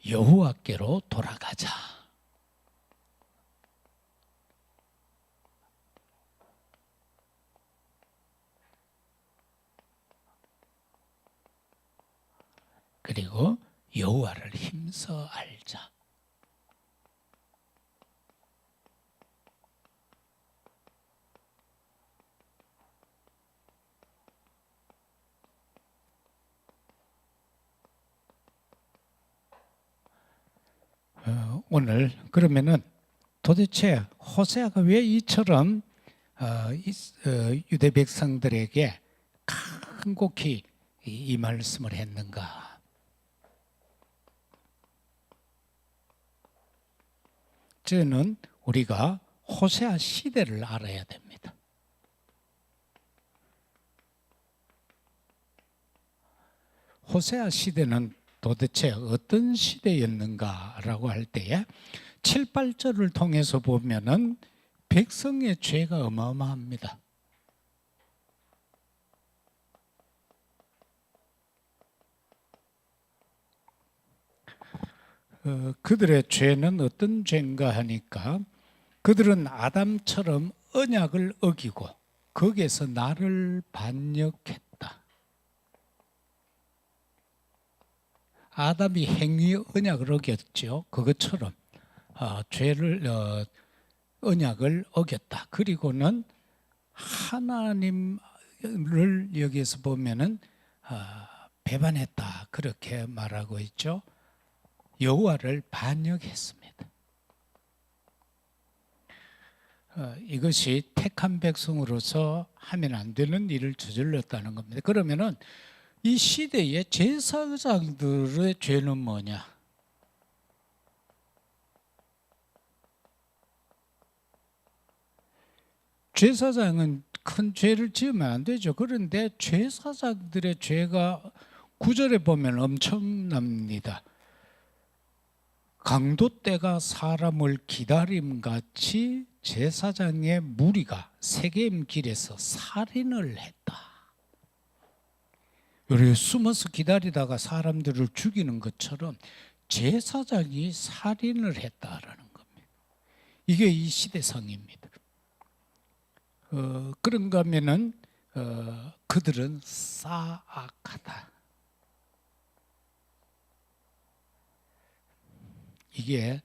여호와께로 돌아가자. 그리고 여호와를 힘써 알자. 오늘 그러면은 도대체 호세아가 왜 이처럼 유대 백성들에게 간곡히 이 말씀을 했는가? 저는 우리가 호세아 시대를 알아야 됩니다. 호세아 시대는 도대체 어떤 시대였는가라고 할 때에 7, 8절을 통해서 보면은 백성의 죄가 어마어마합니다. 그들의 죄는 어떤 죄인가 하니까 그들은 아담처럼 언약을 어기고 거기에서 나를 반역했다. 아담이 행위 언약을 어겼죠. 그것처럼 언약을 어겼다. 그리고는 하나님을 여기에서 보면은 배반했다. 그렇게 말하고 있죠. 여호와를 반역했습니다. 이것이 택한 백성으로서 하면 안 되는 일을 저질렀다는 겁니다. 그러면은 이 시대의 제사장들의 죄는 뭐냐? 제사장은 큰 죄를 지으면 안 되죠. 그런데 제사장들의 죄가 9절에 보면 엄청납니다. 강도떼가 사람을 기다림같이 제사장의 무리가 세겜 길에서 살인을 했다. 우리 숨어서 기다리다가 사람들을 죽이는 것처럼 제사장이 살인을 했다라는 겁니다. 이게 이 시대상입니다. 그런가 하면은 그들은 싸악하다. 이게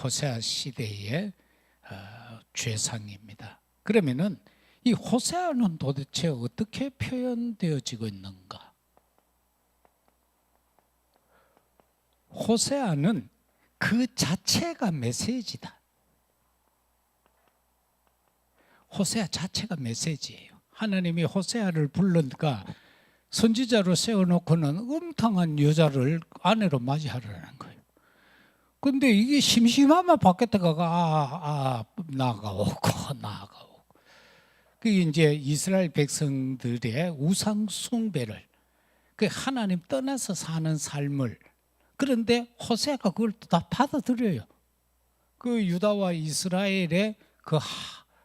호세아 시대의 죄상입니다. 그러면은 이 호세아는 도대체 어떻게 표현되어지고 있는가? 호세아는 그 자체가 메시지다. 호세아 자체가 메시지예요. 하나님이 호세아를 불러니까 선지자로 세워놓고는 음탕한 여자를 아내로 맞이하라는 거예요. 근데 이게 심심하면 밖에다가 나가오고. 그게 이제 이스라엘 백성들의 우상 숭배를, 그 하나님 떠나서 사는 삶을, 그런데 호세아가 그걸 다 받아들여요. 그 유다와 이스라엘의 그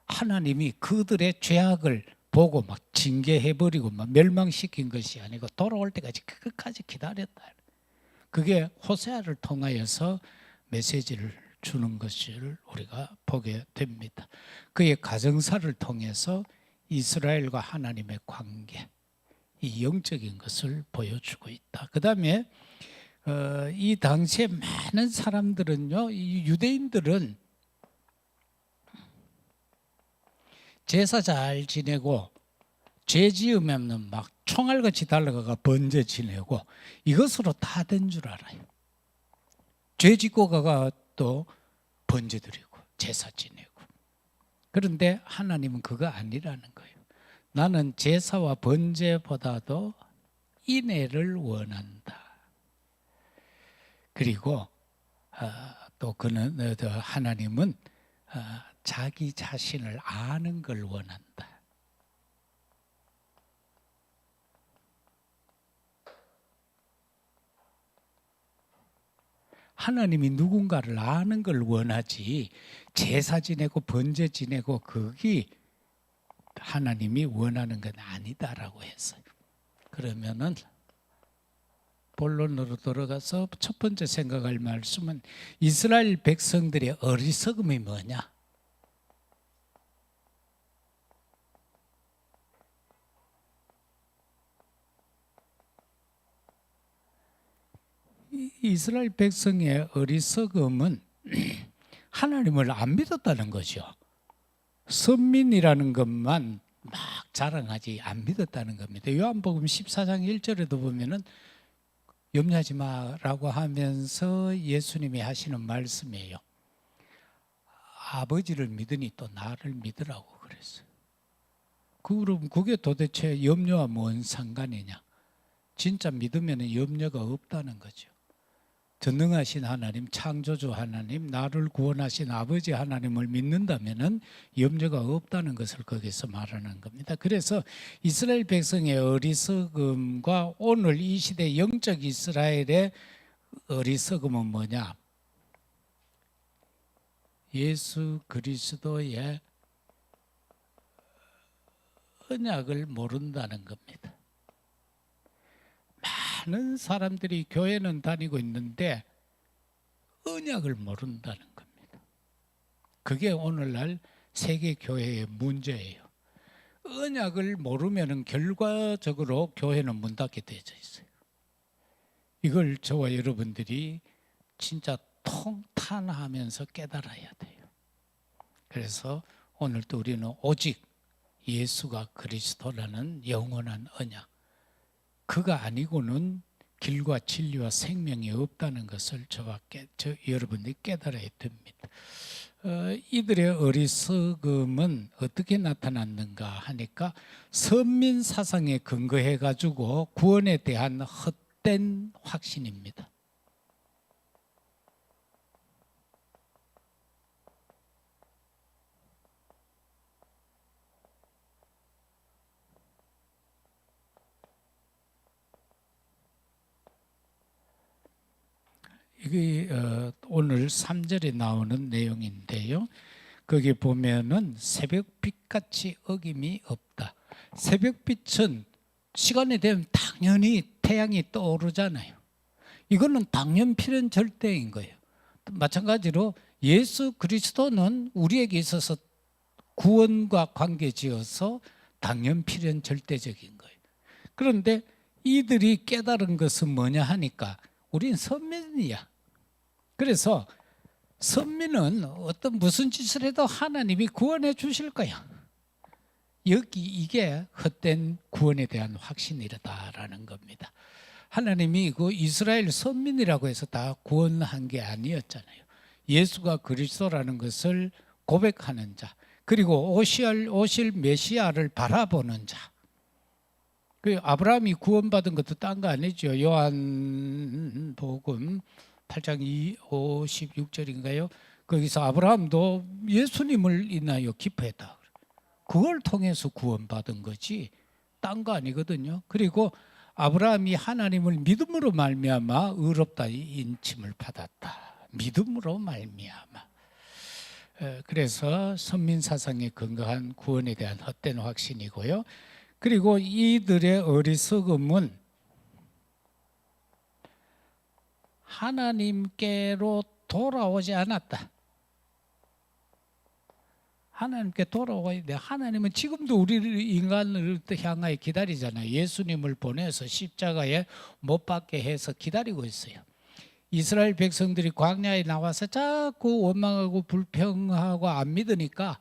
하나님이 그들의 죄악을 보고 막 징계해버리고 막 멸망시킨 것이 아니고 돌아올 때까지 끝까지 기다렸다. 그게 호세아를 통하여서 메시지를 주는 것을 우리가 보게 됩니다. 그의 가정사를 통해서 이스라엘과 하나님의 관계, 이 영적인 것을 보여주고 있다. 그 다음에 이 당시에 많은 사람들은요, 이 유대인들은 제사 잘 지내고 죄 지으면 막 총알같이 달려가가 번제 지내고 이것으로 다 된 줄 알아요. 죄 짓고 가가 또 번제 드리고 제사 지내고. 그런데 하나님은 그거 아니라는 거예요. 나는 제사와 번제보다도 인애를 원한다. 그리고 또 그는 하나님은 자기 자신을 아는 걸 원한다. 하나님이 누군가를 아는 걸 원하지 제사 지내고 번제 지내고 그게 하나님이 원하는 건 아니다라고 했어요. 그러면은 본론으로 들어가서 첫 번째 생각할 말씀은 이스라엘 백성들의 어리석음이 뭐냐? 이스라엘 백성의 어리석음은 하나님을 안 믿었다는 거죠. 선민이라는 것만 막 자랑하지 안 믿었다는 겁니다. 요한복음 14장 1절에도 보면은 염려하지 마라고 하면서 예수님이 하시는 말씀이에요. 아버지를 믿으니 또 나를 믿으라고 그랬어요. 그럼 그게 도대체 염려와 뭔 상관이냐? 진짜 믿으면 염려가 없다는 거죠. 전능하신 하나님, 창조주 하나님, 나를 구원하신 아버지 하나님을 믿는다면 염려가 없다는 것을 거기서 말하는 겁니다. 그래서 이스라엘 백성의 어리석음과 오늘 이 시대 영적 이스라엘의 어리석음은 뭐냐? 예수 그리스도의 언약을 모른다는 겁니다. 많은 사람들이 교회는 다니고 있는데 언약을 모른다는 겁니다. 그게 오늘날 세계 교회의 문제예요. 언약을 모르면 결과적으로 교회는 문 닫게 되어져 있어요. 이걸 저와 여러분들이 진짜 통탄하면서 깨달아야 돼요. 그래서 오늘도 우리는 오직 예수가 그리스도라는 영원한 언약, 그가 아니고는 길과 진리와 생명이 없다는 것을 여러분들이 깨달아야 됩니다. 이들의 어리석음은 어떻게 나타났는가 하니까 선민 사상에 근거해 가지고 구원에 대한 헛된 확신입니다. 이게 오늘 3절에 나오는 내용인데요. 거기 보면은 새벽빛같이 어김이 없다. 새벽빛은 시간이 되면 당연히 태양이 떠오르잖아요. 이거는 당연 필연 절대인 거예요. 마찬가지로 예수 그리스도는 우리에게 있어서 구원과 관계지어서 당연 필연 절대적인 거예요. 그런데 이들이 깨달은 것은 뭐냐 하니까 우린 선민이야. 그래서 선민은 어떤 무슨 짓을 해도 하나님이 구원해 주실 거야. 이게 헛된 구원에 대한 확신이라는 겁니다. 하나님이 그 이스라엘 선민이라고 해서 다 구원한 게 아니었잖아요. 예수가 그리스도라는 것을 고백하는 자, 그리고 오실 메시아를 바라보는 자. 그 아브라함이 구원받은 것도 딴 거 아니죠. 요한복음 8장 56절인가요? 거기서 아브라함도 예수님을 인하여 기뻐했다. 그걸 통해서 구원받은 거지 딴 거 아니거든요. 그리고 아브라함이 하나님을 믿음으로 말미암아 의롭다 인침을 받았다. 믿음으로 말미암아. 그래서 선민사상에 근거한 구원에 대한 헛된 확신이고요. 그리고 이들의 어리석음은 하나님께로 돌아오지 않았다. 하나님께 돌아와야 돼. 하나님은 지금도 우리를 인간을 향하여 기다리잖아요. 예수님을 보내서 십자가에 못 박게 해서 기다리고 있어요. 이스라엘 백성들이 광야에 나와서 자꾸 원망하고 불평하고 안 믿으니까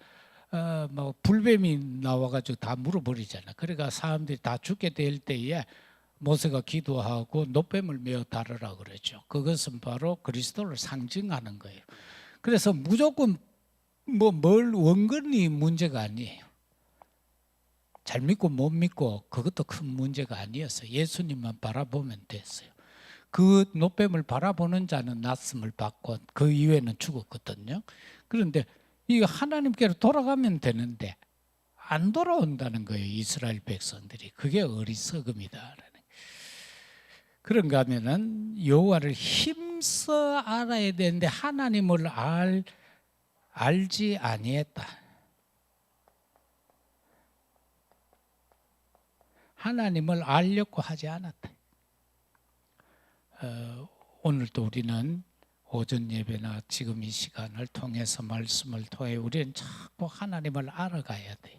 불뱀이 나와가지고 다 물어버리잖아. 그러니까 사람들이 다 죽게 될 때에 모세가 기도하고 노뱀을 메어 다루라 그러죠. 그것은 바로 그리스도를 상징하는 거예요. 그래서 무조건 뭘 원건이 문제가 아니에요. 잘 믿고 못 믿고 그것도 큰 문제가 아니었어요. 예수님만 바라보면 됐어요. 그 노뱀을 바라보는 자는 낫음을 받고 그 이후에는 죽었거든요. 그런데 이 하나님께로 돌아가면 되는데 안 돌아온다는 거예요. 이스라엘 백성들이. 그게 어리석음이다. 그런가 하면은 여호와를 힘써 알아야 되는데 하나님을 알지 아니했다. 하나님을 알려고 하지 않았다. 오늘도 우리는 오전 예배나 지금 이 시간을 통해서 말씀을 통해 우리는 자꾸 하나님을 알아가야 돼요.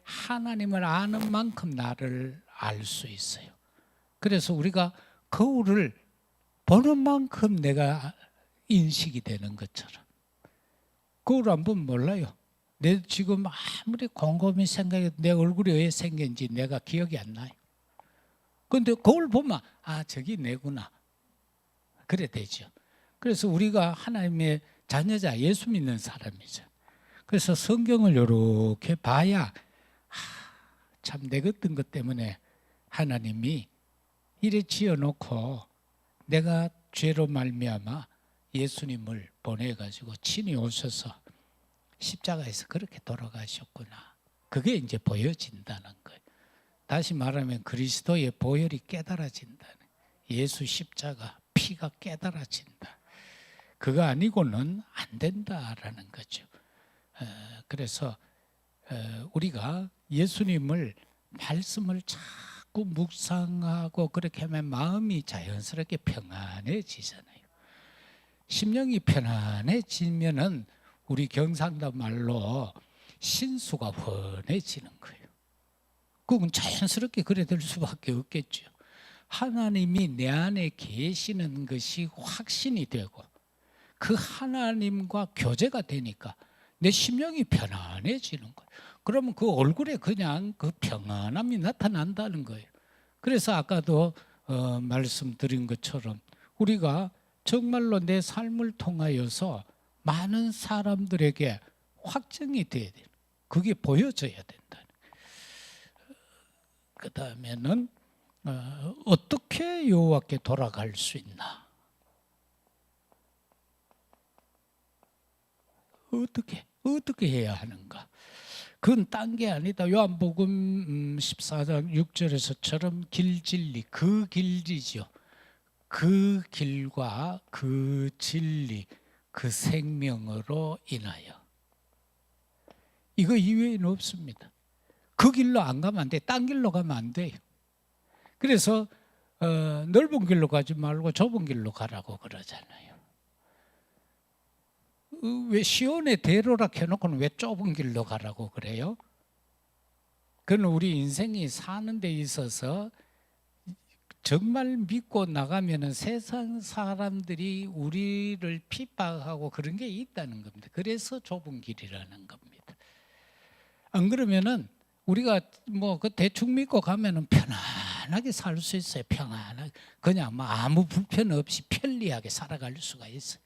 하나님을 아는 만큼 나를 알 수 있어요. 그래서 우리가 거울을 보는 만큼 내가 인식이 되는 것처럼, 거울 안 보면 몰라요. 내 지금 아무리 곰곰이 생각해도 내 얼굴이 왜 생긴지 내가 기억이 안 나요. 그런데 거울 보면 저기 내구나, 그래 되죠. 그래서 우리가 하나님의 자녀자, 예수 믿는 사람이죠. 그래서 성경을 이렇게 봐야 참 내 같은 것 때문에 하나님이 이래 지어놓고 내가 죄로 말미암아 예수님을 보내가지고 친히 오셔서 십자가에서 그렇게 돌아가셨구나. 그게 이제 보여진다는 거예요. 다시 말하면 그리스도의 보혈이 깨달아진다는 거예요. 예수 십자가 피가 깨달아진다. 그거 아니고는 안 된다라는 거죠. 그래서 우리가 예수님을 말씀을 자꾸 묵상하고 그렇게 하면 마음이 자연스럽게 평안해지잖아요. 심령이 편안해지면은 우리 경상도 말로 신수가 훤해지는 거예요. 그건 자연스럽게 그래 될 수밖에 없겠죠. 하나님이 내 안에 계시는 것이 확신이 되고 그 하나님과 교제가 되니까 내 심령이 편안해지는 거예요. 그러면 그 얼굴에 그냥 그 평안함이 나타난다는 거예요. 그래서 아까도 말씀드린 것처럼 우리가 정말로 내 삶을 통하여서 많은 사람들에게 확증이 돼야 돼요. 그게 보여져야 된다. 그 다음에는 어떻게 여호와께 돌아갈 수 있나? 어떻게 해야 하는가? 그건 딴 게 아니다. 요한복음 14장 6절에서처럼 길 진리, 그 길이죠. 그 길과 그 진리, 그 생명으로 인하여. 이거 이외에는 없습니다. 그 길로 안 가면 안 돼. 딴 길로 가면 안 돼요. 그래서 넓은 길로 가지 말고 좁은 길로 가라고 그러잖아요. 왜 시온의 대로라 해놓고는 왜 좁은 길로 가라고 그래요? 그건 우리 인생이 사는 데 있어서 정말 믿고 나가면은 세상 사람들이 우리를 핍박하고 그런 게 있다는 겁니다. 그래서 좁은 길이라는 겁니다. 안 그러면은 우리가 뭐 그 대충 믿고 가면은 편안하게 살 수 있어요. 평안하게 그냥 뭐 아무 불편 없이 편리하게 살아갈 수가 있어요.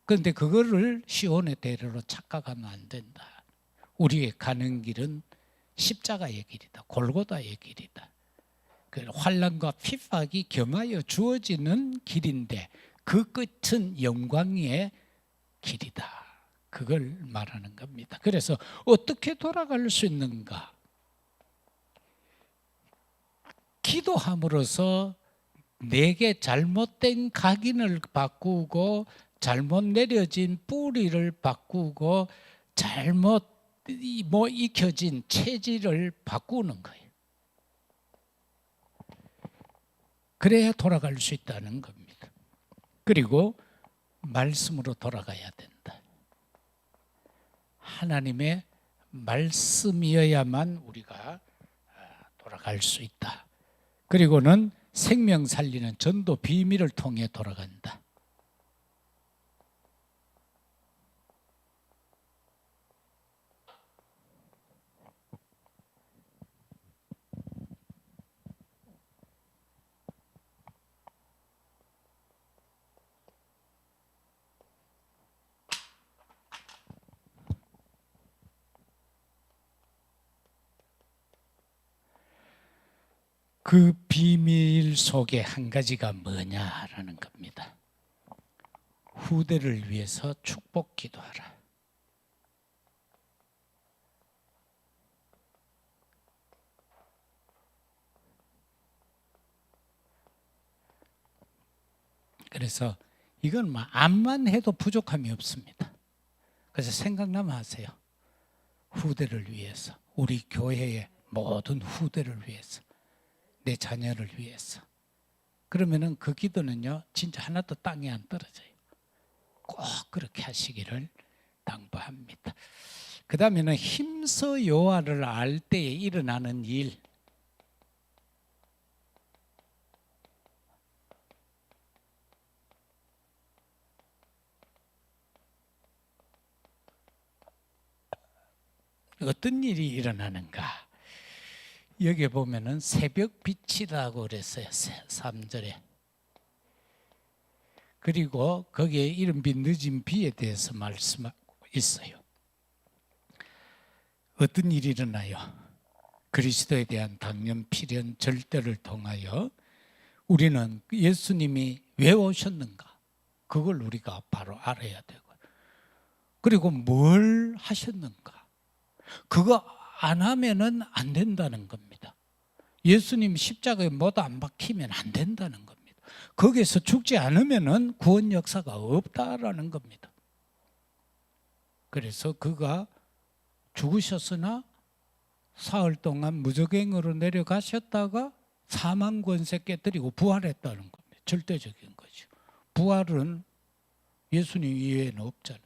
그런데 그거를 시온의 대로로 착각하면 안 된다. 우리의 가는 길은 십자가의 길이다. 골고다의 길이다. 환난과 핍박이 겸하여 주어지는 길인데 그 끝은 영광의 길이다. 그걸 말하는 겁니다. 그래서 어떻게 돌아갈 수 있는가? 기도함으로써 내게 잘못된 각인을 바꾸고 잘못 내려진 뿌리를 바꾸고 잘못 익혀진 체질을 바꾸는 거예요. 그래야 돌아갈 수 있다는 겁니다. 그리고 말씀으로 돌아가야 된다. 하나님의 말씀이어야만 우리가 돌아갈 수 있다. 그리고는 생명 살리는 전도 비밀을 통해 돌아간다. 그 비밀 속에 한 가지가 뭐냐라는 겁니다. 후대를 위해서 축복 기도하라. 그래서 이건 뭐 암만 해도 부족함이 없습니다. 그래서 생각나면 하세요. 후대를 위해서, 우리 교회의 모든 후대를 위해서, 내 자녀를 위해서 그러면은 그 기도는요 진짜 하나도 땅에 안 떨어져요. 꼭 그렇게 하시기를 당부합니다. 그 다음에는 힘써 여호와를 알 때에 일어나는 일. 어떤 일이 일어나는가? 여기에 보면은 새벽 빛이라고 그랬어요. 3절에. 그리고 거기에 이른 비 늦은 비에 대해서 말씀하고 있어요. 어떤 일이 일어나요? 그리스도에 대한 당연, 필연, 절대를 통하여 우리는 예수님이 왜 오셨는가? 그걸 우리가 바로 알아야 되고, 그리고 뭘 하셨는가? 그거 안 하면은 안 된다는 겁니다. 예수님 십자가에 뭐도 안 박히면 안 된다는 겁니다. 거기에서 죽지 않으면은 구원 역사가 없다라는 겁니다. 그래서 그가 죽으셨으나 사흘 동안 무저갱으로 내려가셨다가 사망 권세 깨뜨리고 부활했다는 겁니다. 절대적인 거죠. 부활은 예수님 이외에는 없잖아요.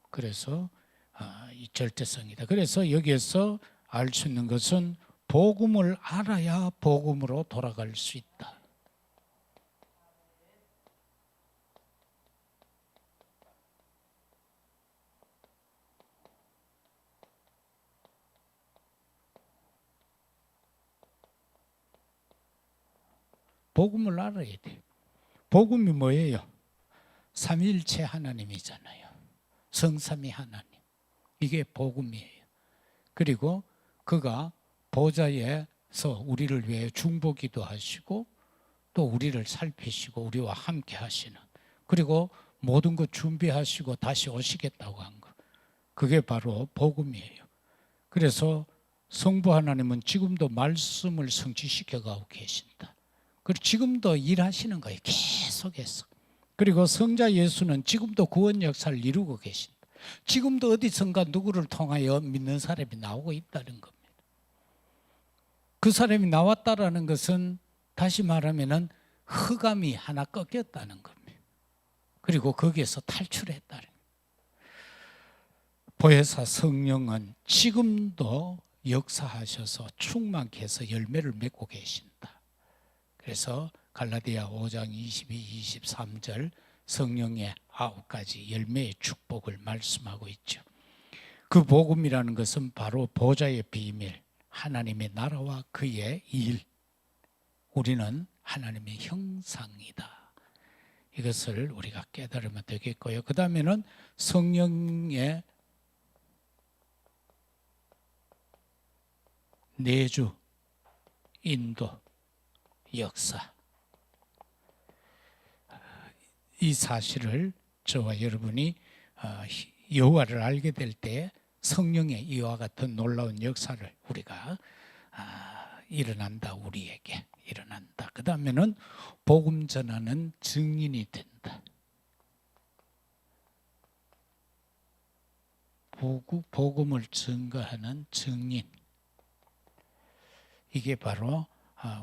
그래서 이 절대성이다. 그래서 여기에서 알 수 있는 것은 복음을 알아야 복음으로 돌아갈 수 있다. 복음을 알아야 돼요. 복음이 뭐예요? 삼위일체 하나님이잖아요. 성삼위 하나님. 이게 복음이에요. 그리고 그가 보좌에서 우리를 위해 중보기도 하시고 또 우리를 살피시고 우리와 함께 하시는, 그리고 모든 것 준비하시고 다시 오시겠다고 한 것, 그게 바로 복음이에요. 그래서 성부 하나님은 지금도 말씀을 성취시켜 가고 계신다. 그리고 지금도 일하시는 거예요. 계속해서. 그리고 성자 예수는 지금도 구원 역사를 이루고 계신다. 지금도 어디선가 누구를 통하여 믿는 사람이 나오고 있다는 겁니다. 그 사람이 나왔다라는 것은 다시 말하면은 흑암이 하나 꺾였다는 겁니다. 그리고 거기에서 탈출했다는 겁니다. 보혜사 성령은 지금도 역사하셔서 충만케 해서 열매를 맺고 계신다. 그래서 갈라디아 5장 22, 23절 성령의 9가지 열매의 축복을 말씀하고 있죠. 그 복음이라는 것은 바로 보좌의 비밀, 하나님의 나라와 그의 일, 우리는 하나님의 형상이다. 이것을 우리가 깨달으면 되겠고요. 그 다음에는 성령의 내주, 인도, 역사. 이 사실을 저와 여러분이 여호와를 알게 될 때 성령의 이와 같은 놀라운 역사를 우리가 일어난다. 우리에게 일어난다. 그 다음에는 복음 전하는 증인이 된다. 복음을 증거하는 증인. 이게 바로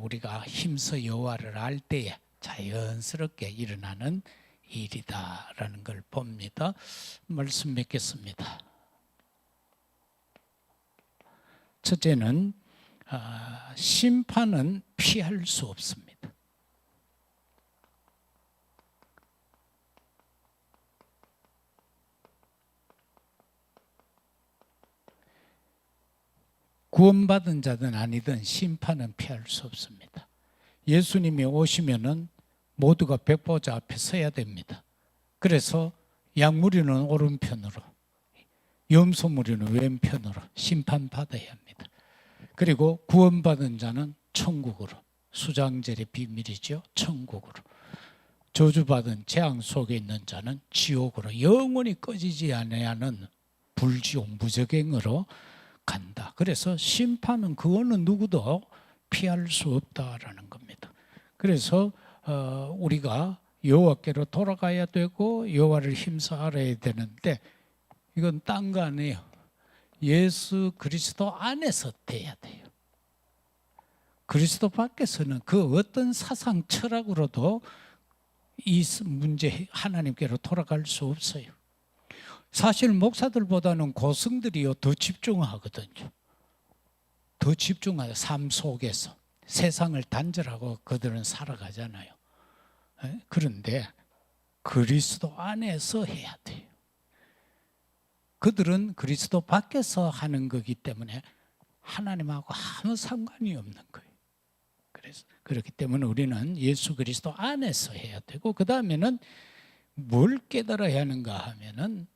우리가 힘써 여호와를 알 때에 자연스럽게 일어나는 일이다라는 걸 봅니다. 말씀 맺겠습니다. 첫째는 심판은 피할 수 없습니다. 구원받은 자든 아니든 심판은 피할 수 없습니다. 예수님이 오시면은 모두가 백보자 앞에 서야 됩니다. 그래서 양무리는 오른편으로, 염소무리는 왼편으로 심판받아야 합니다. 그리고 구원받은 자는 천국으로, 수장절의 비밀이죠. 천국으로. 저주받은 재앙 속에 있는 자는 지옥으로, 영원히 꺼지지 아니하는 불지옥 무저갱으로 간다. 그래서 심판은 그거는 누구도 피할 수 없다라는 겁니다. 그래서 우리가 여호와께로 돌아가야 되고 여호와를 힘써 알아야 되는데 이건 딴 거 아니에요. 예수 그리스도 안에서 돼야 돼요. 그리스도 밖에서는 그 어떤 사상 철학으로도 이 문제 하나님께로 돌아갈 수 없어요. 사실 목사들보다는 고승들이요 더 집중하거든요. 더 집중하여 삶 속에서 세상을 단절하고 그들은 살아가잖아요. 그런데 그리스도 안에서 해야 돼요. 그들은 그리스도 밖에서 하는 거기 때문에 하나님하고 아무 상관이 없는 거예요. 그래서 그렇기 때문에 우리는 예수 그리스도 안에서 해야 되고, 그 다음에는 뭘 깨달아야 하는가 하면은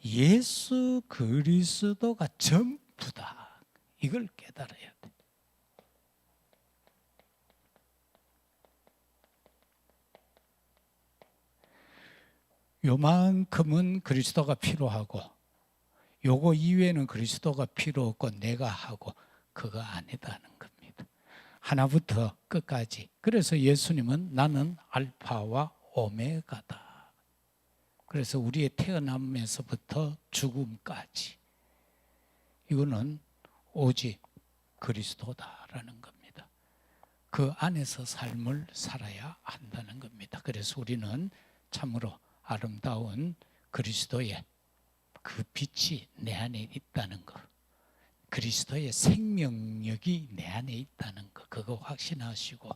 예수 그리스도가 전부다. 이걸 깨달아야 돼. 요만큼은 그리스도가 필요하고 요거 이외에는 그리스도가 필요 없고 내가 하고, 그거 아니다는 겁니다. 하나부터 끝까지. 그래서 예수님은 나는 알파와 오메가다. 그래서 우리의 태어남에서부터 죽음까지 이거는 오직 그리스도다라는 겁니다. 그 안에서 삶을 살아야 한다는 겁니다. 그래서 우리는 참으로 아름다운 그리스도의 그 빛이 내 안에 있다는 것, 그리스도의 생명력이 내 안에 있다는 것, 그거 확신하시고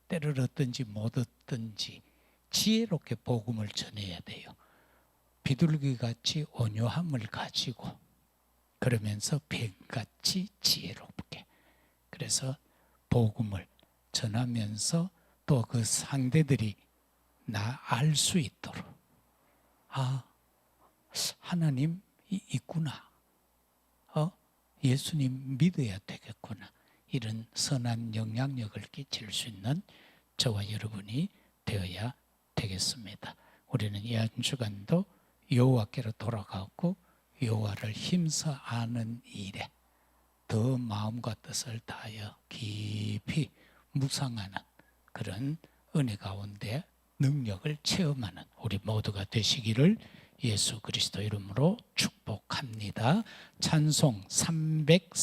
때를 얻든지 못 얻든지 지혜롭게 복음을 전해야 돼요. 비둘기같이 온유함을 가지고, 그러면서 뱀같이 지혜롭게. 그래서 복음을 전하면서 또 그 상대들이 나 알 수 있도록, 아, 하나님 있구나, 예수님 믿어야 되겠구나, 이런 선한 영향력을 끼칠 수 있는 저와 여러분이 되어야 되겠습니다. 우리는 이 한 주간도 여호와께로 돌아가고 여호와를 힘써 아는 일에 더 마음과 뜻을 다하여 깊이 묵상하는 그런 은혜 가운데 능력을 체험하는 우리 모두가 되시기를 예수 그리스도 이름으로 축복합니다. 찬송 300